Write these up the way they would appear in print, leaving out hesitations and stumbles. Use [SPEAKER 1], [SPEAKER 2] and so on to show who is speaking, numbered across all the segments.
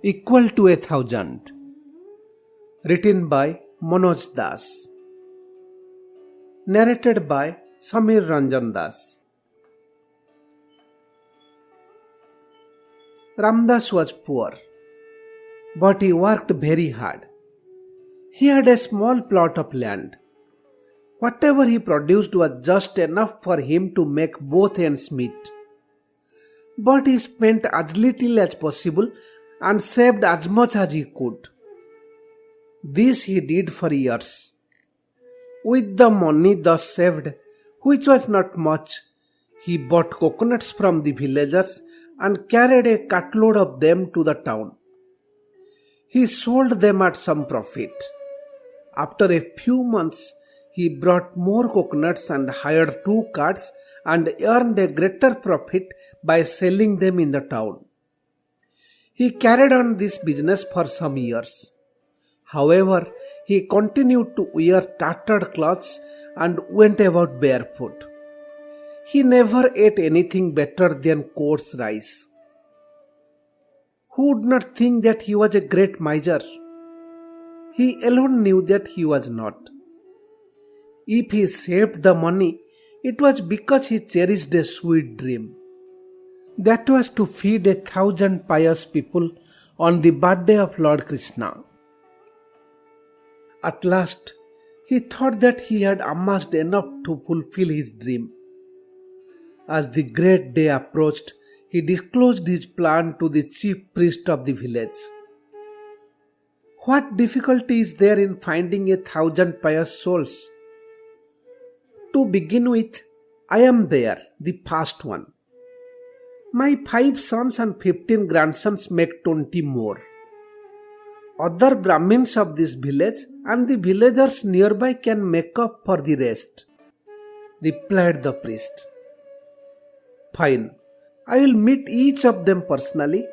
[SPEAKER 1] equal to 1,000. Written by Manoj Das. Narrated by Samir Ranjan Das. Ramdas was poor, but he worked very hard. He had a small plot of land. Whatever he produced was just enough for him to make both ends meet. But he spent as little as possible and saved as much as he could. This he did for years. With the money thus saved, which was not much, he bought coconuts from the villagers and carried a cartload of them to the town. He sold them at some profit. After a few months, he brought more coconuts and hired 2 carts and earned a greater profit by selling them in the town. He carried on this business for some years. However, he continued to wear tattered clothes and went about barefoot. He never ate anything better than coarse rice. Who would not think that he was a great miser? He alone knew that he was not. If he saved the money, it was because he cherished a sweet dream. That was to feed 1,000 pious people on the birthday of Lord Krishna. At last, he thought that he had amassed enough to fulfill his dream. As the great day approached, he disclosed his plan to the chief priest of the village. What difficulty is there in finding 1,000 pious souls? To begin with, I am there, the first one. My 5 sons and 15 grandsons make 20 more. Other Brahmins of this village and the villagers nearby can make up for the rest, replied the priest. Fine, I will meet each of them personally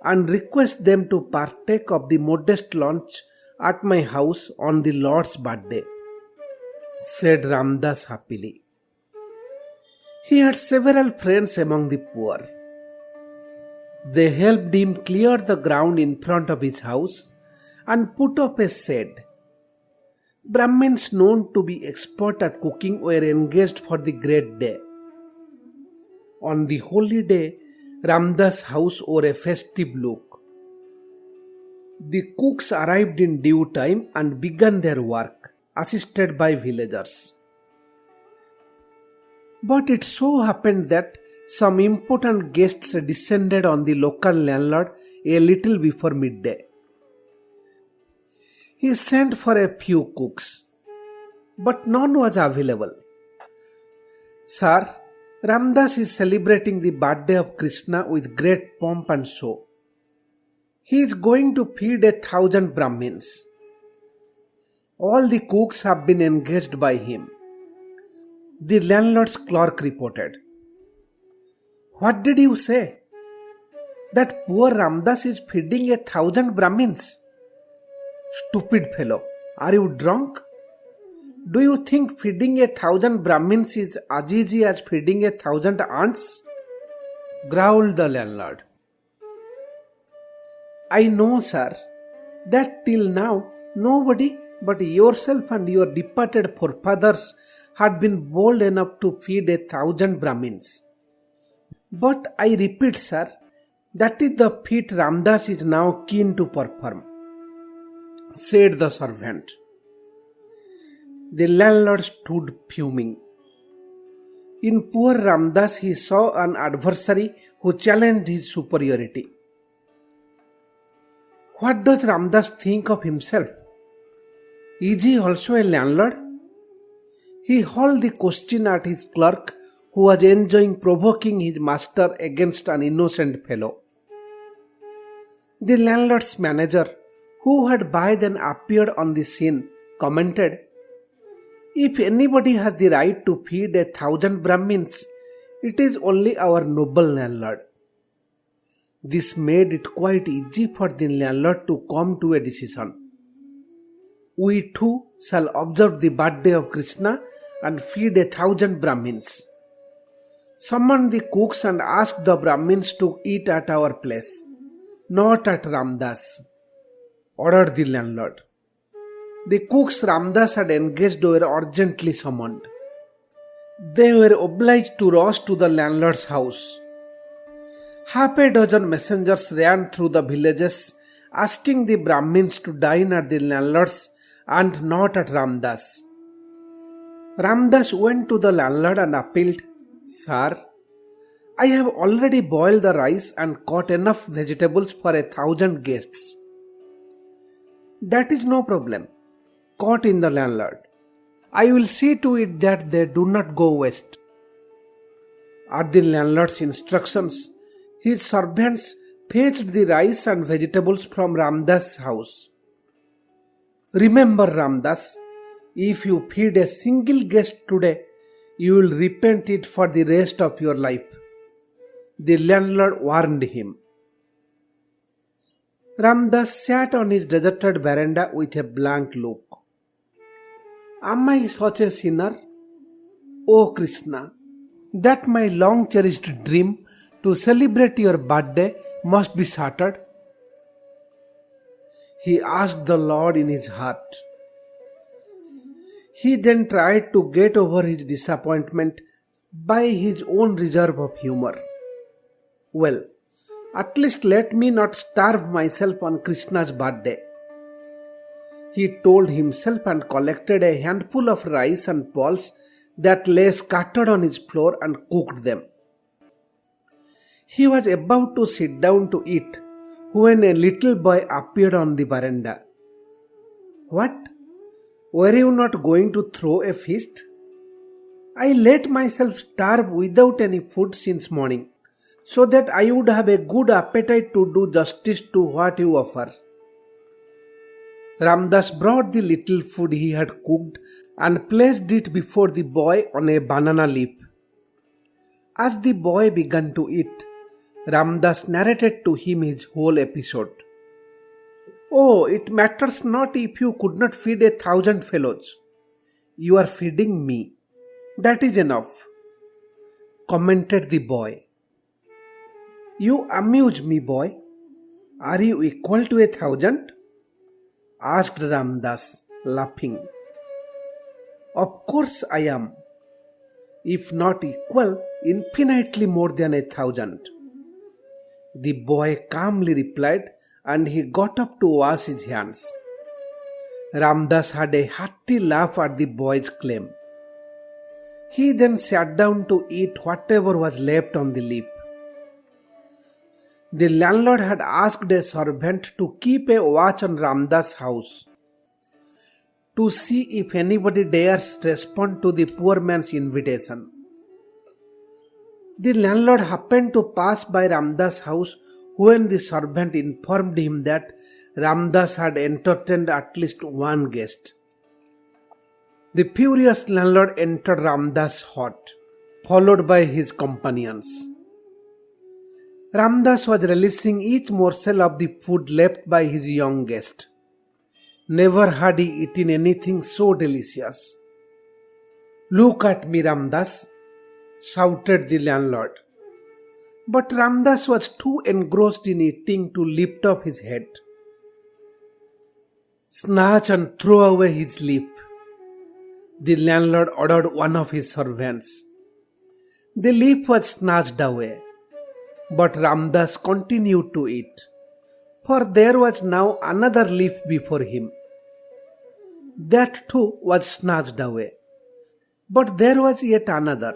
[SPEAKER 1] and request them to partake of the modest lunch at my house on the Lord's birthday, said Ramdas happily. He had several friends among the poor. They helped him clear the ground in front of his house and put up a shed. Brahmins known to be expert at cooking were engaged for the great day. On the holy day, Ramdas' house wore a festive look. The cooks arrived in due time and began their work, assisted by villagers. But it so happened that some important guests descended on the local landlord a little before midday. He sent for a few cooks, but none was available. Sir, Ramdas is celebrating the birthday of Krishna with great pomp and show. He is going to feed 1,000 Brahmins. All the cooks have been engaged by him, the landlord's clerk reported. What did you say? That poor Ramdas is feeding 1,000 Brahmins? Stupid fellow, are you drunk? Do you think feeding 1,000 Brahmins is as easy as feeding 1,000 ants? Growled the landlord. I know, sir, that till now nobody but yourself and your departed forefathers had been bold enough to feed 1,000 Brahmins. But I repeat, sir, that is the feat Ramdas is now keen to perform, said the servant. The landlord stood fuming. In poor Ramdas he saw an adversary who challenged his superiority. What does Ramdas think of himself? Is he also a landlord? He hurled the question at his clerk, who was enjoying provoking his master against an innocent fellow. The landlord's manager, who had by then appeared on the scene, commented, If anybody has the right to feed 1,000 Brahmins, it is only our noble landlord. This made it quite easy for the landlord to come to a decision. We too shall observe the birthday of Krishna and feed 1,000 Brahmins. Summon the cooks and ask the Brahmins to eat at our place. Not at Ramdas, ordered the landlord. The cooks Ramdas had engaged were urgently summoned. They were obliged to rush to the landlord's house. Half a dozen messengers ran through the villages asking the Brahmins to dine at the landlord's and not at Ramdas. Ramdas went to the landlord and appealed, "Sir, I have already boiled the rice and caught enough vegetables for 1,000 guests." "That is no problem," caught in the landlord. "I will see to it that they do not go waste." At the landlord's instructions, his servants fetched the rice and vegetables from Ramdas' house. "Remember, Ramdas, if you feed a single guest today, you will repent it for the rest of your life," the landlord warned him. Ramdas sat on his deserted veranda with a blank look. "Am I such a sinner? Oh Krishna, that my long cherished dream to celebrate your birthday must be shattered?" He asked the Lord in his heart. He then tried to get over his disappointment by his own reserve of humor. "Well, at least let me not starve myself on Krishna's birthday," he told himself, and collected a handful of rice and pulse that lay scattered on his floor and cooked them. He was about to sit down to eat when a little boy appeared on the veranda. "What? Were you not going to throw a feast? I let myself starve without any food since morning, so that I would have a good appetite to do justice to what you offer." Ramdas brought the little food he had cooked and placed it before the boy on a banana leaf. As the boy began to eat, Ramdas narrated to him his whole episode. "Oh, it matters not if you could not feed 1,000 fellows. You are feeding me. That is enough," commented the boy. "You amuse me, boy. Are you equal to 1,000? asked Ramdas, laughing. "Of course I am. If not equal, infinitely more than 1,000. The boy calmly replied, and he got up to wash his hands. Ramdas had a hearty laugh at the boy's claim. He then sat down to eat whatever was left on the leaf. The landlord had asked a servant to keep a watch on Ramdas' house to see if anybody dares respond to the poor man's invitation. The landlord happened to pass by Ramdas' house when the servant informed him that Ramdas had entertained at least one guest. The furious landlord entered Ramdas' hut, followed by his companions. Ramdas was relishing each morsel of the food left by his young guest. Never had he eaten anything so delicious. "Look at me, Ramdas," shouted the landlord. But Ramdas was too engrossed in eating to lift up his head. "Snatch and throw away his leaf," the landlord ordered one of his servants. The leaf was snatched away, but Ramdas continued to eat, for there was now another leaf before him. That too was snatched away, but there was yet another.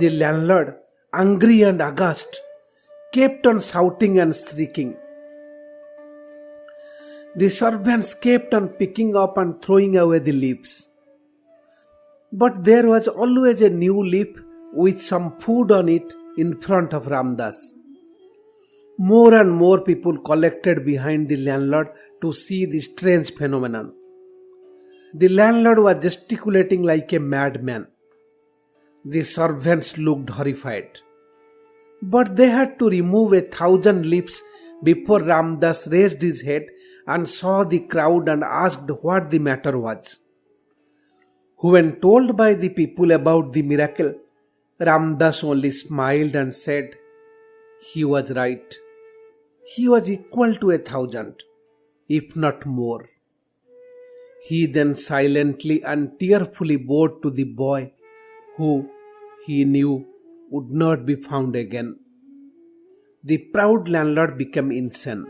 [SPEAKER 1] The landlord, angry and aghast, kept on shouting and shrieking. The servants kept on picking up and throwing away the leaves. But there was always a new leaf with some food on it in front of Ramdas. More and more people collected behind the landlord to see the strange phenomenon. The landlord was gesticulating like a madman. The servants looked horrified. But they had to remove 1,000 leaves before Ramdas raised his head and saw the crowd and asked what the matter was. When told by the people about the miracle, Ramdas only smiled and said, "He was right. he was equal to 1,000, if not more. He then silently and tearfully bowed to the boy who he knew would not be found again. The proud landlord became insane.